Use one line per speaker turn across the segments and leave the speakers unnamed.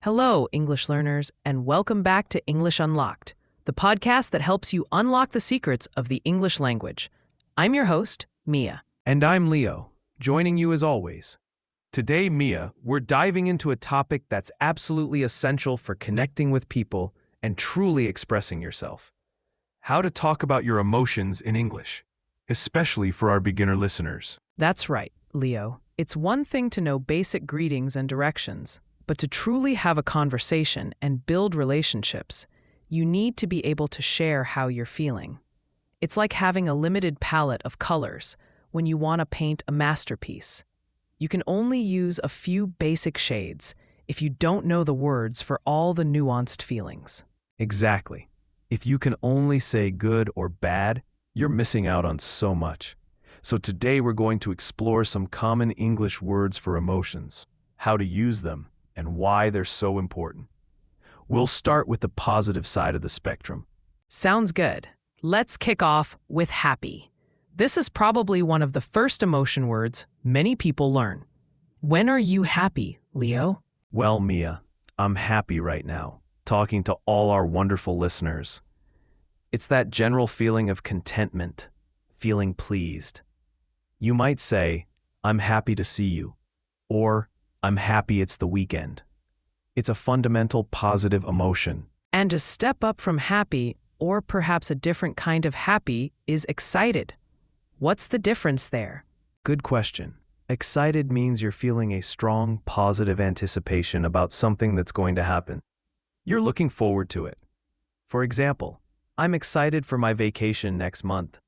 Hello, English learners, and welcome back to English Unlocked, the podcast that helps you unlock the secrets of the English language. I'm your host, Mia.
And I'm Leo, joining you as always. Today, Mia, we're diving into a topic that's absolutely essential for connecting with people and truly expressing yourself. How to talk about your emotions in English, especially for our beginner listeners.
That's right, Leo. It's one thing to know basic greetings and directions, but to truly have a conversation and build relationships, you need to be able to share how you're feeling. It's like having a limited palette of colors when you want to paint a masterpiece. You can only use a few basic shades if you don't know the words for all the nuanced feelings.
Exactly. If you can only say good or bad, you're missing out on so much. So today we're going to explore some common English words for emotions, how to use them, and why they're so important. We'll start with the positive side of the spectrum.
Sounds good. Let's kick off with happy. This is probably one of the first emotion words many people learn. When are you happy, Leo?
Well, Mia, I'm happy right now, talking to all our wonderful listeners. It's that general feeling of contentment, feeling pleased. You might say, I'm happy to see you, or I'm happy it's the weekend. It's a fundamental positive emotion.
And a step up from happy, or perhaps a different kind of happy, is excited. What's the difference there?
Good question. Excited means you're feeling a strong, positive anticipation about something that's going to happen. You're looking forward to it. For example, I'm excited for my vacation next month.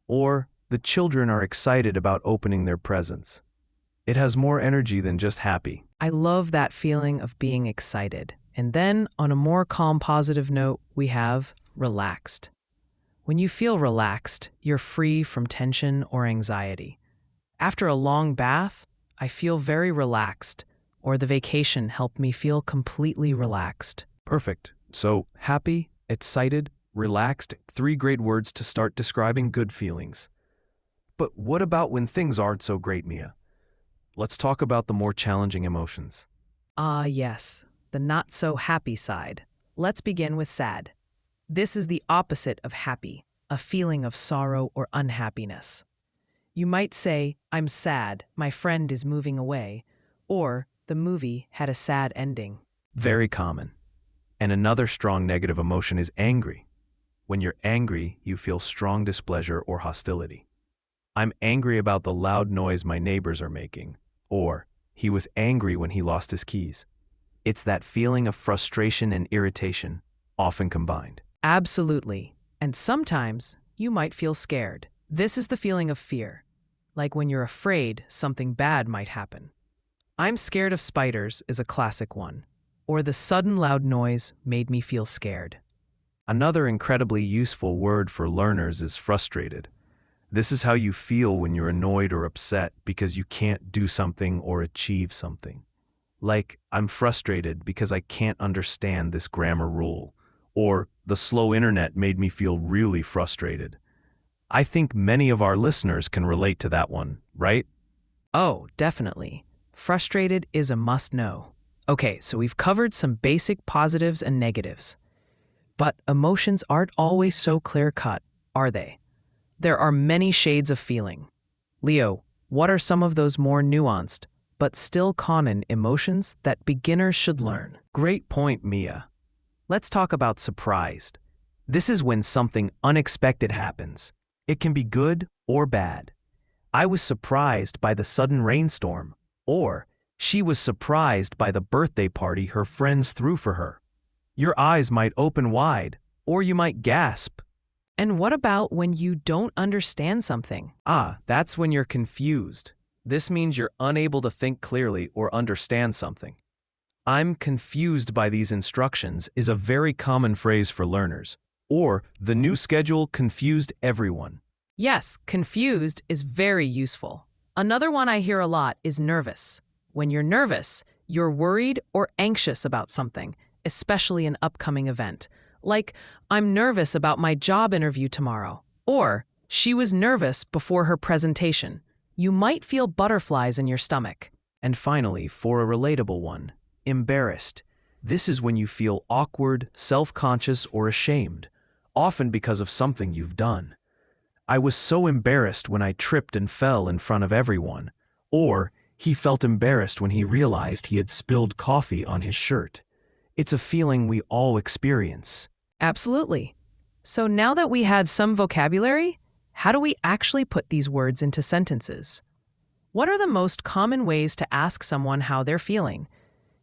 Or, the children are excited about opening their presents. It has more energy than just happy.
I love that feeling of being excited. And then, on a more calm, positive note, we have relaxed. When you feel relaxed, you're free from tension or anxiety. After a long bath, I feel very relaxed, or the vacation helped me feel completely relaxed.
Perfect. So, happy, excited, relaxed, 3 great words to start describing good feelings. But what about when things aren't so great, Mia? Let's talk about the more challenging emotions.
Yes, the not-so-happy side. Let's begin with sad. This is the opposite of happy, a feeling of sorrow or unhappiness. You might say, I'm sad, my friend is moving away, or the movie had a sad ending.
Very common. And another strong negative emotion is angry. When you're angry, you feel strong displeasure or hostility. I'm angry about the loud noise my neighbors are making. Or, he was angry when he lost his keys. It's that feeling of frustration and irritation, often combined.
Absolutely. And sometimes you might feel scared. This is the feeling of fear, like when you're afraid something bad might happen. I'm scared of spiders is a classic one. Or the sudden loud noise made me feel scared.
Another incredibly useful word for learners is frustrated. This is how you feel when you're annoyed or upset because you can't do something or achieve something. Like, I'm frustrated because I can't understand this grammar rule. Or, the slow internet made me feel really frustrated. I think many of our listeners can relate to that one, right?
Oh, definitely. Frustrated is a must-know. Okay, so we've covered some basic positives and negatives. But emotions aren't always so clear-cut, are they? There are many shades of feeling. Leo, what are some of those more nuanced, but still common emotions that beginners should learn?
Great point, Mia. Let's talk about surprised. This is when something unexpected happens. It can be good or bad. I was surprised by the sudden rainstorm, or she was surprised by the birthday party her friends threw for her. Your eyes might open wide, or you might gasp.
And what about when you don't understand something?
That's when you're confused. This means you're unable to think clearly or understand something. I'm confused by these instructions is a very common phrase for learners. Or, the new schedule confused everyone.
Yes, confused is very useful. Another one I hear a lot is nervous. When you're nervous, you're worried or anxious about something, especially an upcoming event. Like, I'm nervous about my job interview tomorrow. Or, she was nervous before her presentation. You might feel butterflies in your stomach.
And finally, for a relatable one, embarrassed. This is when you feel awkward, self-conscious, or ashamed, often because of something you've done. I was so embarrassed when I tripped and fell in front of everyone. Or, he felt embarrassed when he realized he had spilled coffee on his shirt. It's a feeling we all experience.
Absolutely. So now that we had some vocabulary, how do we actually put these words into sentences? What are the most common ways to ask someone how they're feeling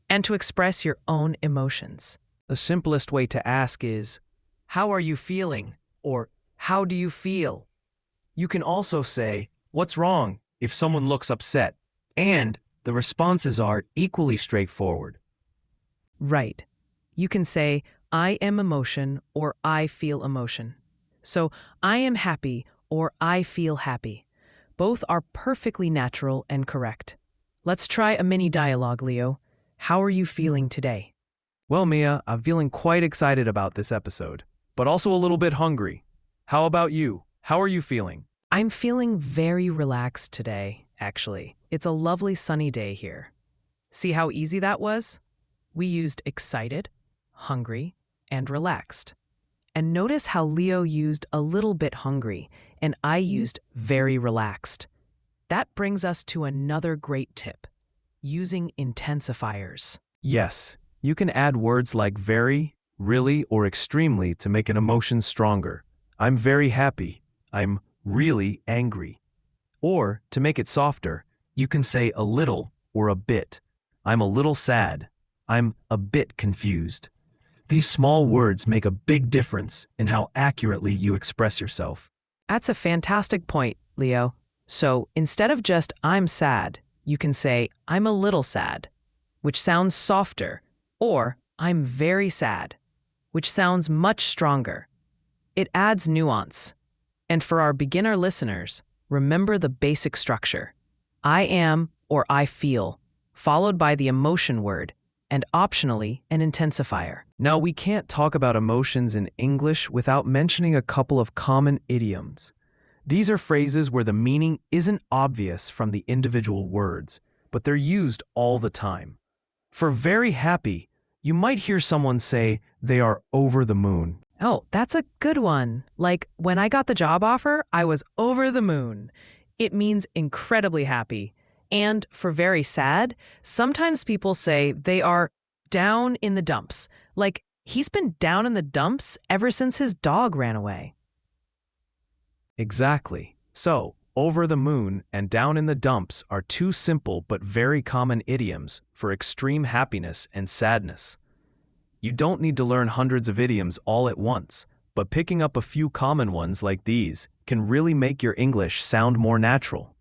and to express your own emotions?
The simplest way to ask is, "How are you feeling?" or "How do you feel?" You can also say, "What's wrong?" if someone looks upset, and the responses are equally straightforward.
Right. You can say, I am emotion or I feel emotion. So, I am happy or I feel happy. Both are perfectly natural and correct. Let's try a mini dialogue, Leo. How are you feeling today?
Well, Mia, I'm feeling quite excited about this episode, but also a little bit hungry. How about you? How are you feeling?
I'm feeling very relaxed today, actually. It's a lovely sunny day here. See how easy that was? We used excited, hungry, and relaxed. And notice how Leo used a little bit hungry, and I used very relaxed. That brings us to another great tip, using intensifiers.
Yes, you can add words like very, really, or extremely to make an emotion stronger. I'm very happy. I'm really angry. Or, to make it softer, you can say a little or a bit. I'm a little sad. I'm a bit confused. These small words make a big difference in how accurately you express yourself.
That's a fantastic point, Leo. So instead of just I'm sad, you can say I'm a little sad, which sounds softer, or I'm very sad, which sounds much stronger. It adds nuance. And for our beginner listeners, remember the basic structure. I am or I feel, followed by the emotion word, and optionally an intensifier.
Now, we can't talk about emotions in English without mentioning a couple of common idioms. These are phrases where the meaning isn't obvious from the individual words, but they're used all the time. For very happy, you might hear someone say they are over the moon.
Oh, that's a good one. Like, when I got the job offer, I was over the moon. It means incredibly happy. And for very sad, sometimes people say they are down in the dumps. Like, he's been down in the dumps ever since his dog ran away.
Exactly. So, over the moon and down in the dumps are two simple but very common idioms for extreme happiness and sadness. You don't need to learn hundreds of idioms all at once, but picking up a few common ones like these can really make your English sound more natural.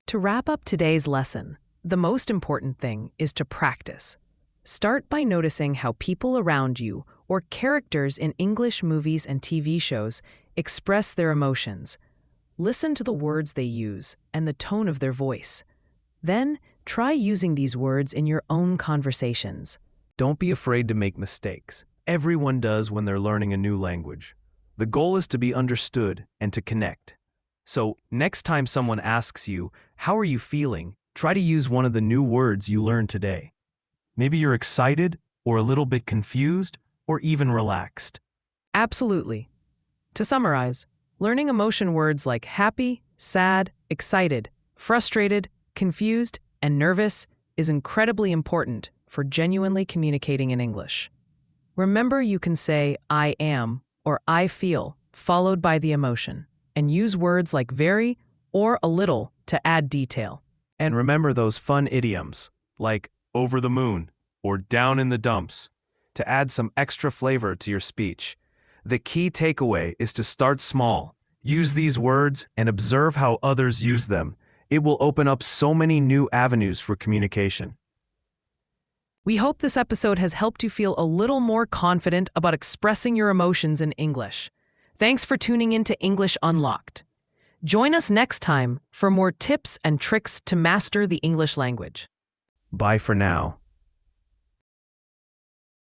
To wrap up today's lesson, the most important thing is to practice. Start by noticing how people around you or characters in English movies and TV shows express their emotions. Listen to the words they use and the tone of their voice. Then, try using these words in your own conversations.
Don't be afraid to make mistakes. Everyone does when they're learning a new language. The goal is to be understood and to connect. So, next time someone asks you, "How are you feeling?" try to use one of the new words you learned today. Maybe you're excited, or a little bit confused, or even relaxed.
Absolutely. To summarize, learning emotion words like happy, sad, excited, frustrated, confused, and nervous is incredibly important for genuinely communicating in English. Remember, you can say I am or I feel, followed by the emotion, and use words like very or a little to add detail.
And remember those fun idioms, like over the moon or down in the dumps, to add some extra flavor to your speech. The key takeaway is to start small. Use these words and observe how others use them. It will open up so many new avenues for communication.
We hope this episode has helped you feel a little more confident about expressing your emotions in English. Thanks for tuning in to English Unlocked. Join us next time for more tips and tricks to master the English language.
Bye for now.